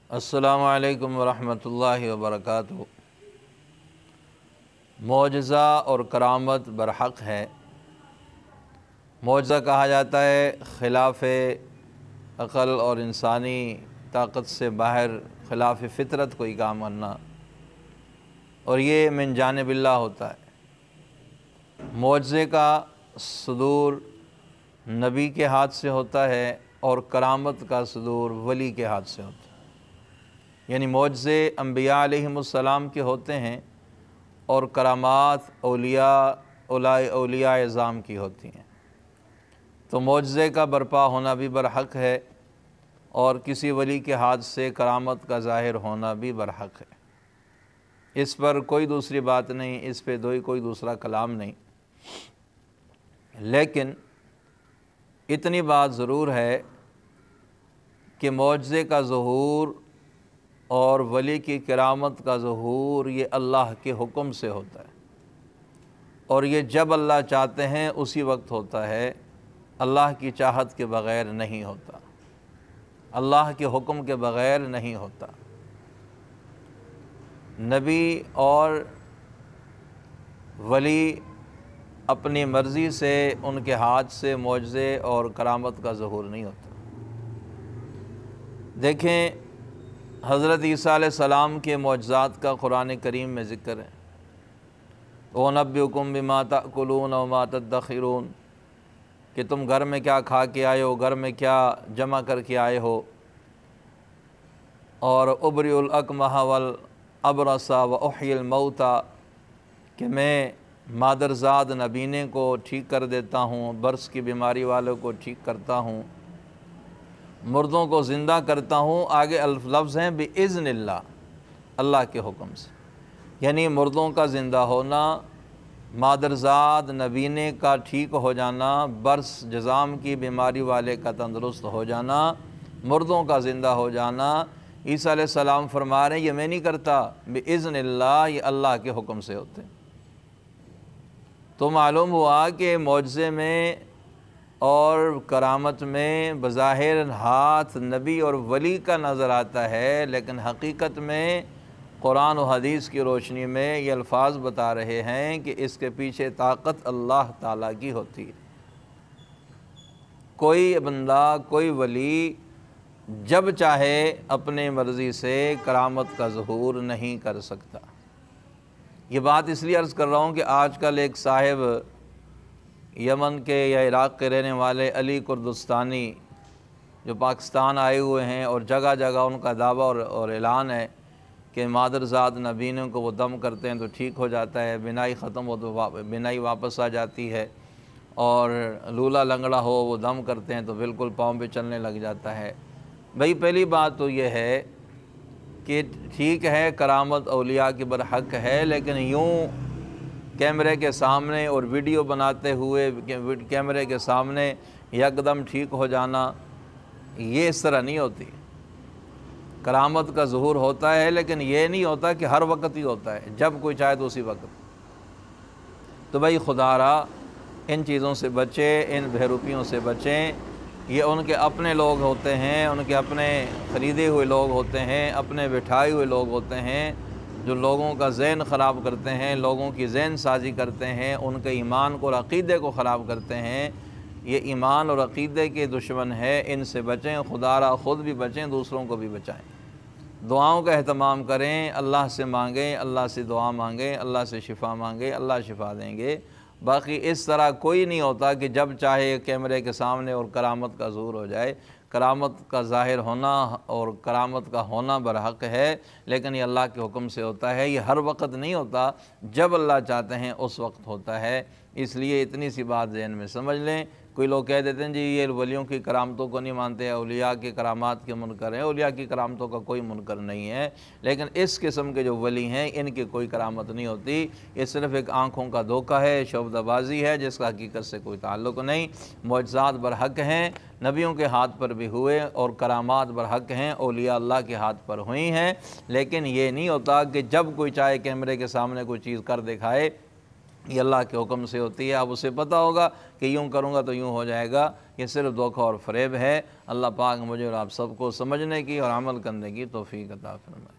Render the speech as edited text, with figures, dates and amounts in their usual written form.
السلام علیکم ورحمۃ اللہ وبرکاتہ۔ معجزہ اور کرامت برحق ہے۔ معجزہ کہا جاتا ہے خلاف عقل اور انسانی طاقت سے باہر، خلاف فطرت کوئی کام کرنا، اور یہ من جانب اللہ ہوتا ہے۔ معجزے کا صدور نبی کے ہاتھ سے ہوتا ہے اور کرامت کا صدور ولی کے ہاتھ سے ہوتا ہے۔ یعنی معجزے انبیاء علیہم السلام کے ہوتے ہیں اور کرامات اولیاء اعظام کی ہوتی ہیں۔ تو معجزے کا برپا ہونا بھی برحق ہے اور کسی ولی کے ہاتھ سے کرامت کا ظاہر ہونا بھی برحق ہے۔ اس پر کوئی دوسری بات نہیں، اس پہ کوئی دوسرا کلام نہیں۔ لیکن اتنی بات ضرور ہے کہ معجزے کا ظہور اور ولی کی کرامت کا ظہور یہ اللہ کے حکم سے ہوتا ہے، اور یہ جب اللہ چاہتے ہیں اسی وقت ہوتا ہے، اللہ کی چاہت کے بغیر نہیں ہوتا، اللہ کے حکم کے بغیر نہیں ہوتا۔ نبی اور ولی اپنی مرضی سے ان کے ہاتھ سے معجزے اور کرامت کا ظہور نہیں ہوتا۔ دیکھیں حضرت عیسیٰ علیہ السلام کے معجزات کا قرآن کریم میں ذکر ہے۔ وَنَبِّئُكُم بِمَا تَأْكُلُونَ وَمَا تَدَّخِرُونَ، کہ تم گھر میں کیا کھا کے آئے ہو، گھر میں کیا جمع کر کے آئے ہو۔ اور اُبْرِئُ الْأَكْمَحَ وَالْأَبْرَصَ وَأُحْيِي الْمَوْتَى، کہ میں مادرزاد نابینے کو ٹھیک کر دیتا ہوں، برص کی بیماری والوں کو ٹھیک کرتا ہوں، مردوں کو زندہ کرتا ہوں۔ آگے لفظ ہیں بِإِذْنِ اللہ، اللہ کے حکم سے، یعنی مردوں کا زندہ ہونا، مادرزاد نبینے کا ٹھیک ہو جانا، برص جذام کی بیماری والے کا تندرست ہو جانا، مردوں کا زندہ ہو جانا۔ عیسیٰ علیہ السلام فرما رہے ہیں یہ میں نہیں کرتا، بِإِذْنِ اللہ، یہ اللہ کے حکم سے ہوتے ہیں۔ تو معلوم ہوا کہ معجزے میں اور کرامت میں بظاہر ہاتھ نبی اور ولی کا نظر آتا ہے، لیکن حقیقت میں قرآن و حدیث کی روشنی میں یہ الفاظ بتا رہے ہیں کہ اس کے پیچھے طاقت اللہ تعالیٰ کی ہوتی ہے۔ کوئی بندہ، کوئی ولی جب چاہے اپنے مرضی سے کرامت کا ظہور نہیں کر سکتا۔ یہ بات اس لیے عرض کر رہا ہوں کہ آج کل ایک صاحب یمن کے یا عراق کے رہنے والے علی کردستانی جو پاکستان آئے ہوئے ہیں، اور جگہ جگہ ان کا دعویٰ اور اعلان ہے کہ مادرزاد نبینوں کو وہ دم کرتے ہیں تو ٹھیک ہو جاتا ہے، بینائی ختم ہو تو بینائی واپس آ جاتی ہے، اور لولا لنگڑا ہو وہ دم کرتے ہیں تو بالکل پاؤں پہ چلنے لگ جاتا ہے۔ بھئی پہلی بات تو یہ ہے کہ ٹھیک ہے کرامت اولیاء کی برحق ہے، لیکن یوں کیمرے کے سامنے اور ویڈیو بناتے ہوئے کیمرے کے سامنے یکدم ٹھیک ہو جانا، یہ اس طرح نہیں ہوتی۔ کرامت کا ظہور ہوتا ہے، لیکن یہ نہیں ہوتا کہ ہر وقت ہی ہوتا ہے، جب کوئی چاہے تو اسی وقت۔ تو بھائی خدا را ان چیزوں سے بچیں، ان بہروپیوں سے بچیں۔ یہ ان کے اپنے لوگ ہوتے ہیں، ان کے اپنے خریدے ہوئے لوگ ہوتے ہیں، اپنے بٹھائے ہوئے لوگ ہوتے ہیں، جو لوگوں کا ذہن خراب کرتے ہیں، لوگوں کی ذہن سازی کرتے ہیں، ان کے ایمان کو اور عقیدے کو خراب کرتے ہیں۔ یہ ایمان اور عقیدے کے دشمن ہے، ان سے بچیں۔ خدا را خود بھی بچیں، دوسروں کو بھی بچائیں۔ دعاؤں کا اہتمام کریں، اللہ سے مانگیں، اللہ سے دعا مانگیں، اللہ سے شفا مانگیں، اللہ شفا دیں گے۔ باقی اس طرح کوئی نہیں ہوتا کہ جب چاہے کیمرے کے سامنے اور کرامت کا ظہور ہو جائے۔ کرامت کا ظاہر ہونا اور کرامت کا ہونا برحق ہے، لیکن یہ اللہ کے حکم سے ہوتا ہے۔ یہ ہر وقت نہیں ہوتا، جب اللہ چاہتے ہیں اس وقت ہوتا ہے۔ اس لیے اتنی سی بات ذہن میں سمجھ لیں۔ کوئی لوگ کہہ دیتے ہیں جی یہ ولیوں کی کرامتوں کو نہیں مانتے، اولیاء کی کرامات کے منکر ہیں۔ اولیاء کی کرامتوں کا کوئی منکر نہیں ہے، لیکن اس قسم کے جو ولی ہیں ان کی کوئی کرامت نہیں ہوتی۔ یہ صرف ایک آنکھوں کا دھوکہ ہے، شعبدہ بازی ہے، جس کا حقیقت سے کوئی تعلق نہیں۔ معجزات برحق ہیں، نبیوں کے ہاتھ پر بھی ہوئے، اور کرامات برحق ہیں، اولیاء اللہ کے ہاتھ پر ہوئی ہیں، لیکن یہ نہیں ہوتا کہ جب کوئی چاہے کیمرے کے سامنے کوئی چیز کر دکھائے یہ اللہ کے حکم سے ہوتی ہے۔ اب اسے پتہ ہوگا کہ یوں کروں گا تو یوں ہو جائے گا، یہ صرف دھوکہ اور فریب ہے۔ اللہ پاک مجھے اور آپ سب کو سمجھنے کی اور عمل کرنے کی توفیق عطا فرمائے۔